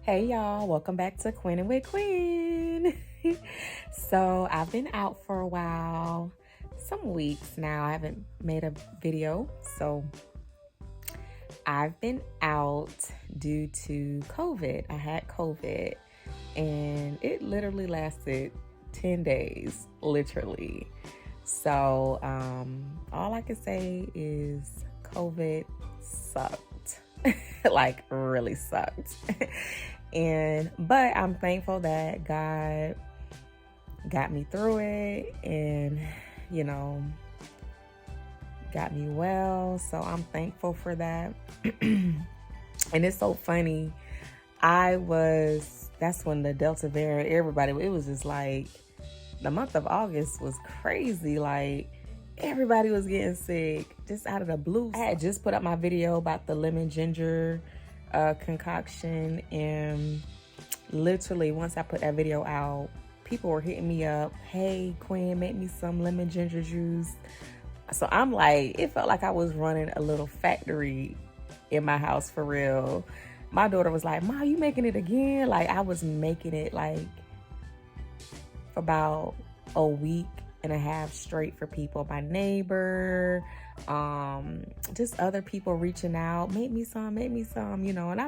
Hey y'all, welcome back to Quinn with Quinn. So I've been out for a while, some weeks now. I haven't made a video. So I've been out due to COVID. I had COVID and it literally lasted 10 days, literally. So all I can say is COVID sucked. Like really sucked. But I'm thankful that God got me through it and got me well. So I'm thankful for that. And it's so funny. That's when the Delta variant, it was just like the month of August was crazy. Like everybody was getting sick just out of the blue. I had just put up my video about the lemon ginger concoction, and literally once I put that video out, people were hitting me up, hey Quinn, make me some lemon ginger juice. So I'm like, it felt like I was running a little factory in my house for real. My daughter was like, Ma, you making it again? Like I was making it like for about a week and a half straight for people. My neighbor, just other people reaching out, make me some, and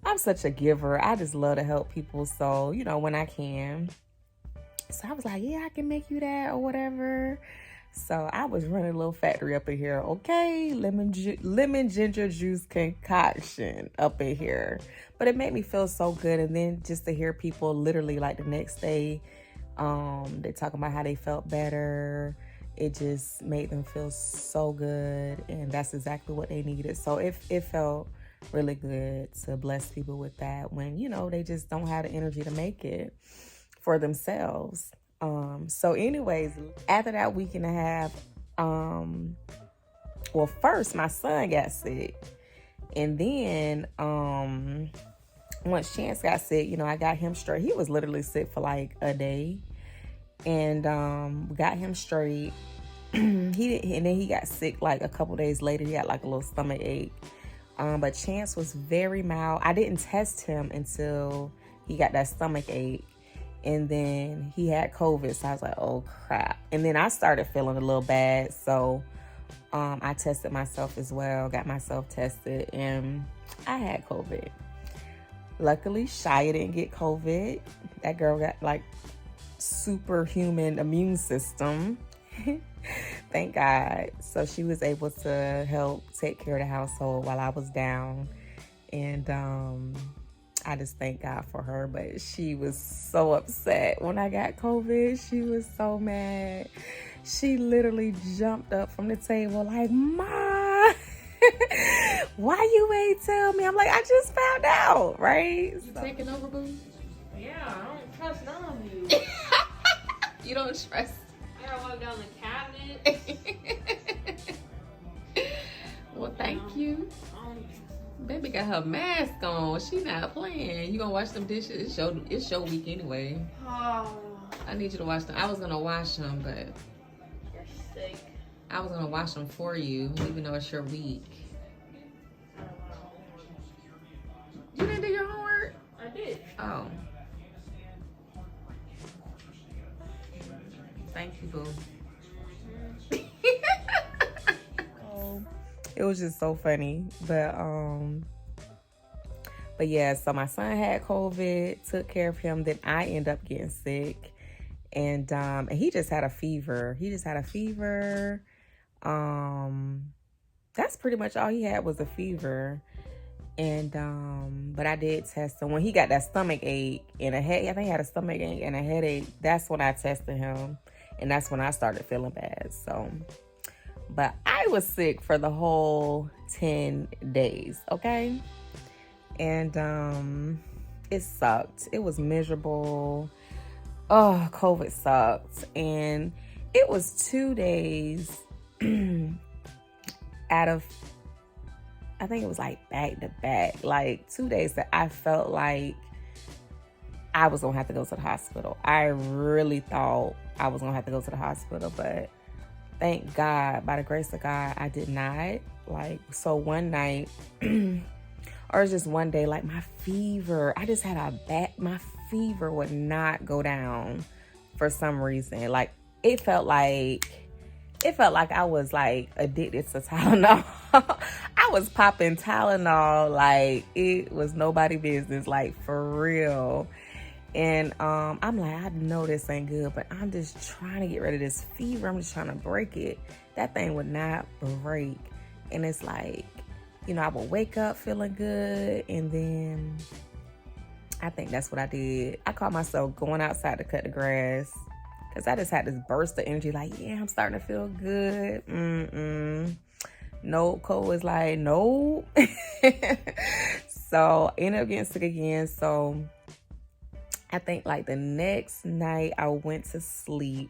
I'm such a giver. I just love to help people. So, when I can. So I was like, yeah, I can make you that or whatever. So I was running a little factory up in here. Okay, lemon ginger juice concoction up in here. But it made me feel so good. And then just to hear people literally like the next day, they talking about how they felt better. It just made them feel so good, and that's exactly what they needed. So it felt really good to bless people with that when they just don't have the energy to make it for themselves. So anyways, after that week and a half, well, first my son got sick, and then once Chance got sick, I got him straight. He was literally sick for like a day, and we got him straight. And then he got sick like a couple days later. He had like a little stomach ache. But Chance was very mild. I didn't test him until he got that stomach ache, and then he had COVID. So I was like, oh crap. And then I started feeling a little bad, so I tested myself as well. Got myself tested, and I had COVID. Luckily, Shia didn't get COVID. That girl got like superhuman immune system. Thank God. So she was able to help take care of the household while I was down. And I just thank God for her. But she was so upset when I got COVID. She was so mad. She literally jumped up from the table like, Ma, why you ain't tell me? I'm like, I just found out, right? You taking over, boo? Yeah, I don't trust none of you. You don't trust. I gotta walk down the cabinet. Well, thank you. Baby got her mask on. She not playing. You gonna wash them dishes? It's show week anyway. Oh, I need you to wash them. I was gonna wash them, but you're sick. I was gonna wash them for you, even though it's your week. I don't know. You didn't do your homework? I did. Oh. Thank you, boo. It was just so funny. But yeah, so my son had COVID, took care of him, then I end up getting sick. And he just had a fever. That's pretty much all he had was a fever. And but I did test him when he got that stomach ache and a head. I think he had a stomach ache and a headache. That's when I tested him, and that's when I started feeling bad. So, but I was sick for the whole 10 days. Okay, and it sucked. It was miserable. Oh, COVID sucked, and it was 2 days out of, I think it was like back to back, like 2 days that I felt like I was gonna have to go to the hospital. I really thought I was gonna have to go to the hospital, but thank God, by the grace of God, I did not. Like, so one night, Or it's just one day, like my fever, I just had my fever would not go down for some reason. Like it felt like I was like addicted to Tylenol. I was popping Tylenol like it was nobody business, like for real. And I'm like, I know this ain't good, but I'm just trying to get rid of this fever. I'm just trying to break it. That thing would not break. And it's like, you know, I would wake up feeling good, and then I think that's what I did. I caught myself going outside to cut the grass because I just had this burst of energy, like, yeah, I'm starting to feel good. No, Cole was like, no. So I ended up getting sick again. So I think like the next night I went to sleep,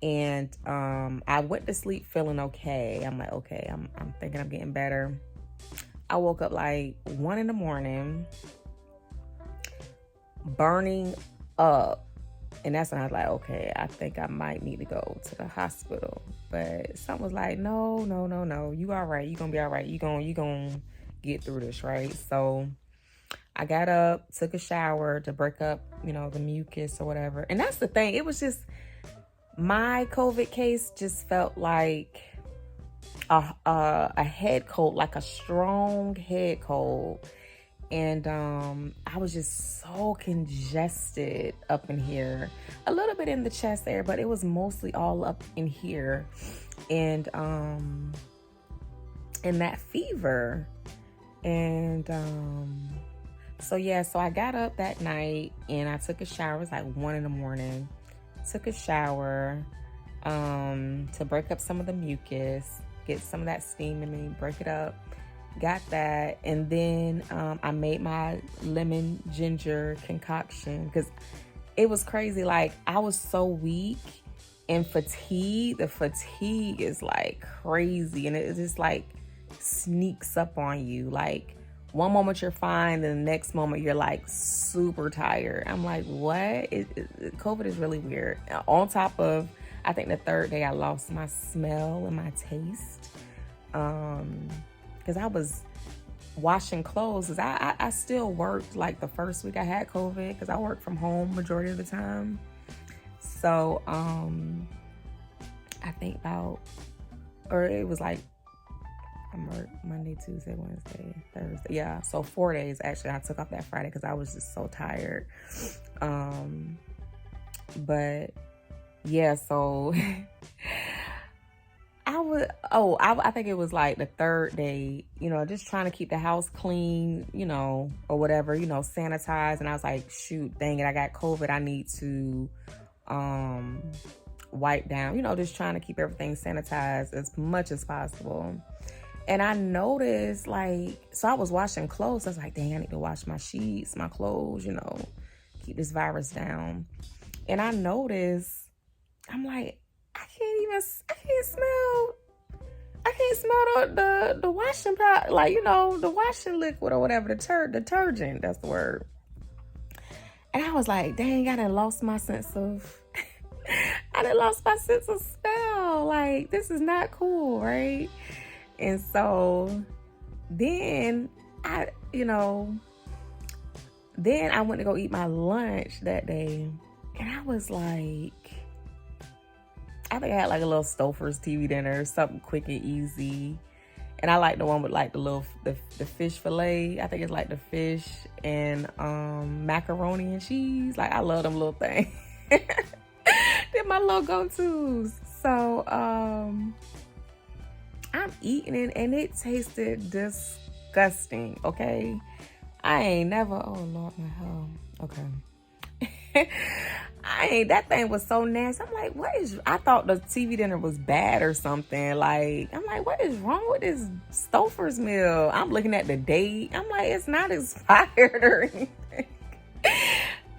and I went to sleep feeling okay. I'm like, okay, I'm thinking I'm getting better. I woke up like 1 a.m, burning up. And that's when I was like, okay, I think I might need to go to the hospital. But something was like, no. You all right. You gonna be all right. You gonna get through this, right? So I got up, took a shower to break up, you know, the mucus or whatever. And that's the thing. It was just, my COVID case just felt like a head cold, like a strong head cold. And I was just so congested up in here, a little bit in the chest area, but it was mostly all up in here. And that fever. And so I got up that night and I took a shower. It was like 1 a.m. Took a shower to break up some of the mucus, get some of that steam in me, break it up. Got that, and then I made my lemon ginger concoction because it was crazy. Like I was so weak and fatigued. The fatigue is like crazy, and it just like sneaks up on you. Like one moment you're fine, then the next moment you're like super tired. I'm like, what? COVID is really weird. On top of, I think the third day I lost my smell and my taste. Because I was washing clothes. Because I still worked like the first week I had COVID, because I worked from home majority of the time. So I think it was like I worked Monday, Tuesday, Wednesday, Thursday. Yeah, so 4 days actually. I took off that Friday because I was just so tired. But yeah, so I think it was like the third day, you know, just trying to keep the house clean, you know, or whatever, you know, sanitize. And I was like, shoot, dang it, I got COVID. I need to wipe down, you know, just trying to keep everything sanitized as much as possible. And I noticed, like, so I was washing clothes. I was like, dang, I need to wash my sheets, my clothes, you know, keep this virus down. And I noticed, I'm like, I can't smell the washing powder, like, you know, the washing liquid or whatever, detergent, that's the word. And I was like, dang, I done lost my sense of smell. Like, this is not cool, right? And so then I went to go eat my lunch that day, and I was like, I think I had like a little Stouffer's TV dinner, something quick and easy. And I like the one with like the fish fillet. I think it's like the fish and macaroni and cheese. Like I love them little things. They're my little go-tos. So I'm eating it and it tasted disgusting, okay? I ain't never, oh Lord, my hell. Okay. That thing was so nasty. I'm like, I thought the TV dinner was bad or something. Like, I'm like, what is wrong with this Stouffer's meal? I'm looking at the date. I'm like, it's not expired or anything.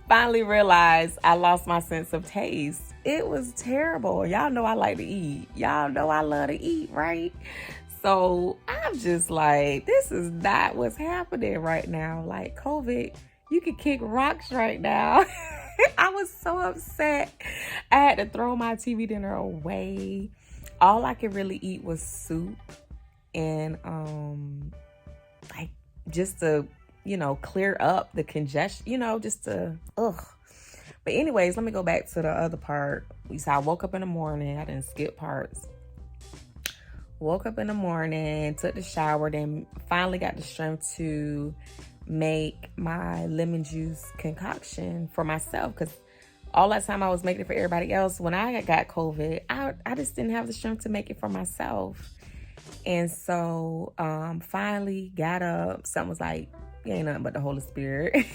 Finally realized I lost my sense of taste. It was terrible. Y'all know I like to eat. Y'all know I love to eat, right? So I'm just like, this is not what's happening right now. Like COVID, you could kick rocks right now. I was so upset. I had to throw my TV dinner away. All I could really eat was soup and like just to, clear up the congestion, just to, ugh. But anyways, let me go back to the other part. So I woke up in the morning. I didn't skip parts. Woke up in the morning, took the shower, then finally got the strength to make my lemon juice concoction for myself. Because all that time I was making it for everybody else, when I got COVID, I just didn't have the strength to make it for myself. And so finally got up. Something was like, you ain't nothing but the Holy Spirit.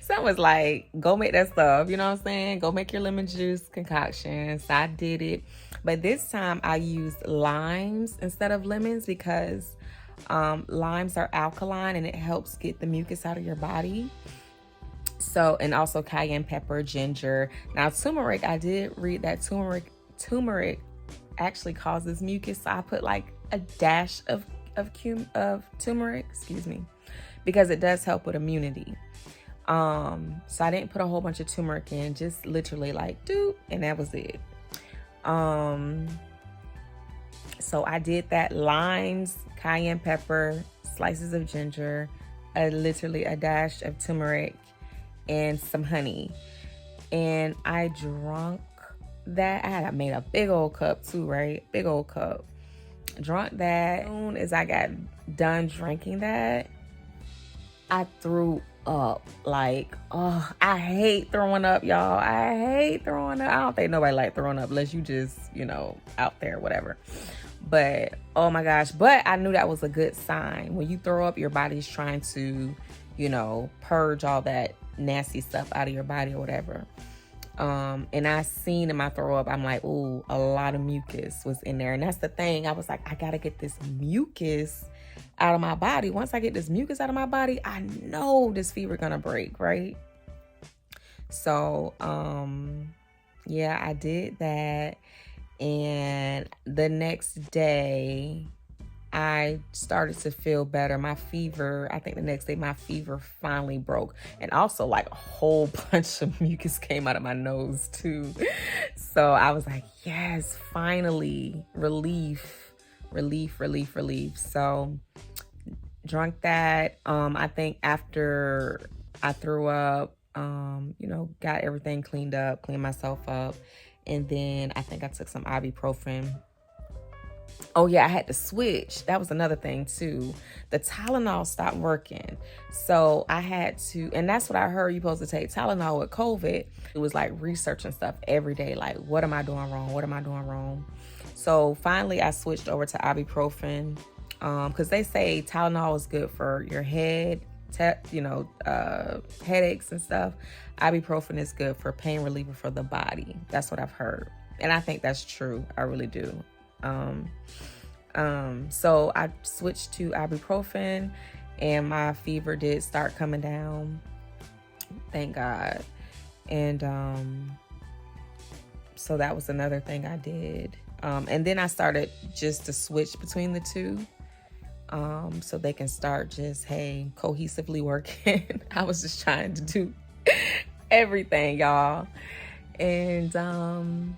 Something was like, go make that stuff. You know what I'm saying? Go make your lemon juice concoction. So I did it. But this time I used limes instead of lemons because limes are alkaline and it helps get the mucus out of your body. So, and also cayenne pepper, ginger. Now turmeric, I did read that turmeric actually causes mucus. So I put like a dash of turmeric, because it does help with immunity. So I didn't put a whole bunch of turmeric in, just literally like doop, and that was it. So I did that: limes, cayenne pepper, slices of ginger, literally a dash of turmeric, and some honey. And I drank that. I made a big old cup too, right? Big old cup. Drank that. As soon as I got done drinking that, I threw up. Like, oh, I hate throwing up, y'all. I hate throwing up. I don't think nobody like throwing up unless you just, out there, whatever. But, oh my gosh. But I knew that was a good sign. When you throw up, your body's trying to, purge all that nasty stuff out of your body or whatever. And I seen in my throw up, I'm like, ooh, a lot of mucus was in there. And that's the thing. I was like, I got to get this mucus out of my body. Once I get this mucus out of my body, I know this fever gonna break, right? So, yeah, I did that. And the next day, I started to feel better. My fever, I think the next day, my fever finally broke. And also, like, a whole bunch of mucus came out of my nose, too. So I was like, yes, finally, relief. So drunk that. I think after I threw up, got everything cleaned myself up. And then I think I took some ibuprofen. Oh yeah, I had to switch. That was another thing too. The Tylenol stopped working. So I had to, and that's what I heard, you're supposed to take Tylenol with COVID. It was like researching stuff every day. Like, what am I doing wrong? So finally I switched over to ibuprofen. Because they say Tylenol is good for your head, headaches and stuff. Ibuprofen is good for pain reliever for the body. That's what I've heard. And I think that's true. I really do. So I switched to ibuprofen and my fever did start coming down. Thank God. And so that was another thing I did. And then I started just to switch between the two. So they can start just, cohesively working. I was just trying to do everything, y'all. And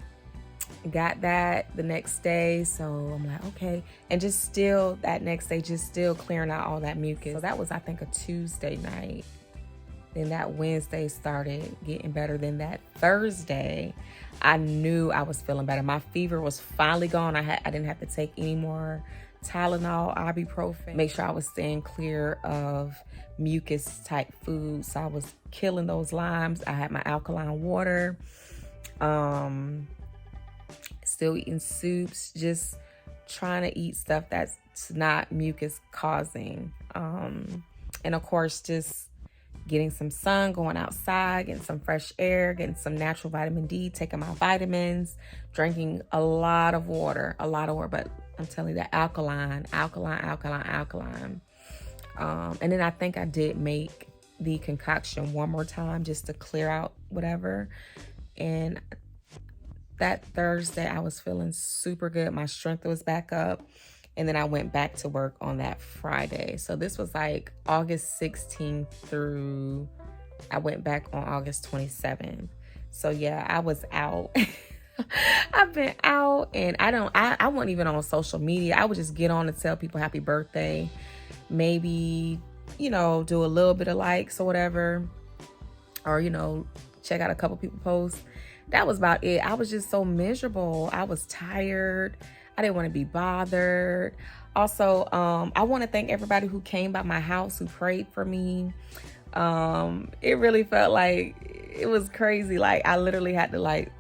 got that the next day. So I'm like, okay. And just still that next day, just still clearing out all that mucus. So that was, I think, a Tuesday night. Then that Wednesday started getting better. Then that Thursday, I knew I was feeling better. My fever was finally gone. I didn't have to take any more Tylenol, ibuprofen. Make sure I was staying clear of mucus type foods. So I was killing those limes. I had my alkaline water. Still eating soups, just trying to eat stuff that's not mucus causing. And of course, just getting some sun, going outside, getting some fresh air, getting some natural vitamin D, taking my vitamins, drinking a lot of water. But I'm telling you, that alkaline. And then I think I did make the concoction one more time just to clear out whatever. And that Thursday, I was feeling super good. My strength was back up. And then I went back to work on that Friday. So this was like August 16th through, I went back on August 27th. So yeah, I was out. I've been out, and I wasn't even on social media. I would just get on and tell people happy birthday. Maybe do a little bit of likes or whatever, or, check out a couple people posts. That was about it. I was just so miserable. I was tired. I didn't want to be bothered. Also, I want to thank everybody who came by my house, who prayed for me. It really felt like it was crazy. Like, I literally had to like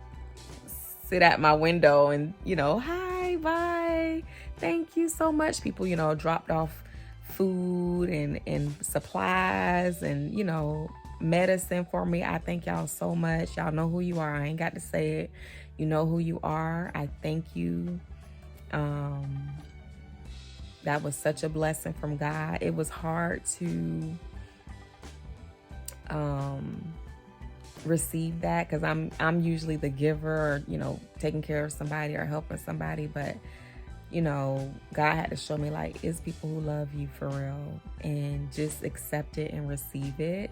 sit at my window and, hi, bye, thank you so much. People, dropped off food and supplies and, medicine for me. I thank y'all so much. Y'all know who you are. I ain't got to say it. You know who you are. I thank you. That was such a blessing from God. It was hard to receive that because I'm usually the giver, or taking care of somebody or helping somebody, but God had to show me like it's people who love you for real, and just accept it and receive it.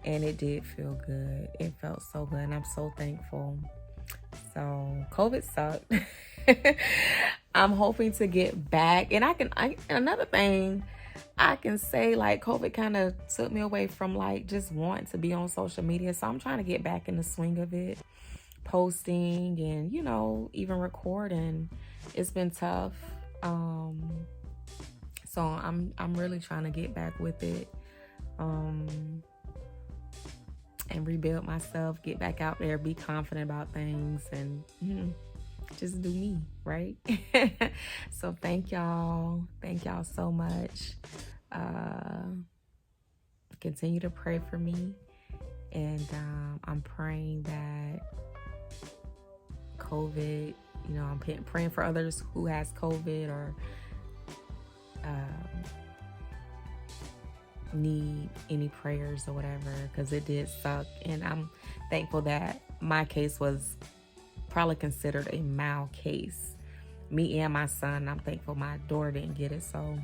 And it did feel good. It felt so good, and I'm so thankful. So COVID sucked. I'm hoping to get back, and another thing I can say, like, COVID kind of took me away from like just wanting to be on social media. So I'm trying to get back in the swing of it, posting and even recording. It's been tough. So I'm really trying to get back with it. And rebuild myself, get back out there, be confident about things, and just do me, right? So thank y'all so much. Continue to pray for me, and I'm praying that COVID, I'm praying for others who has COVID or need any prayers or whatever, because it did suck. And I'm thankful that my case was probably considered a mild case, me and my son. I'm thankful my daughter didn't get it. So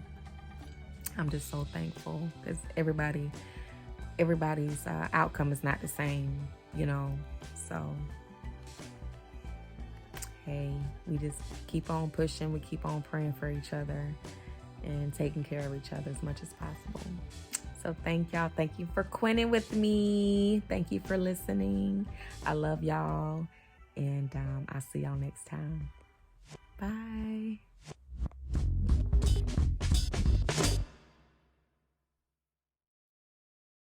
I'm just so thankful, because everybody's outcome is not the same, so hey, we just keep on pushing, we keep on praying for each other and taking care of each other as much as possible. So thank y'all. Thank you for quinting with me. Thank you for listening. I love y'all. And I'll see y'all next time. Bye.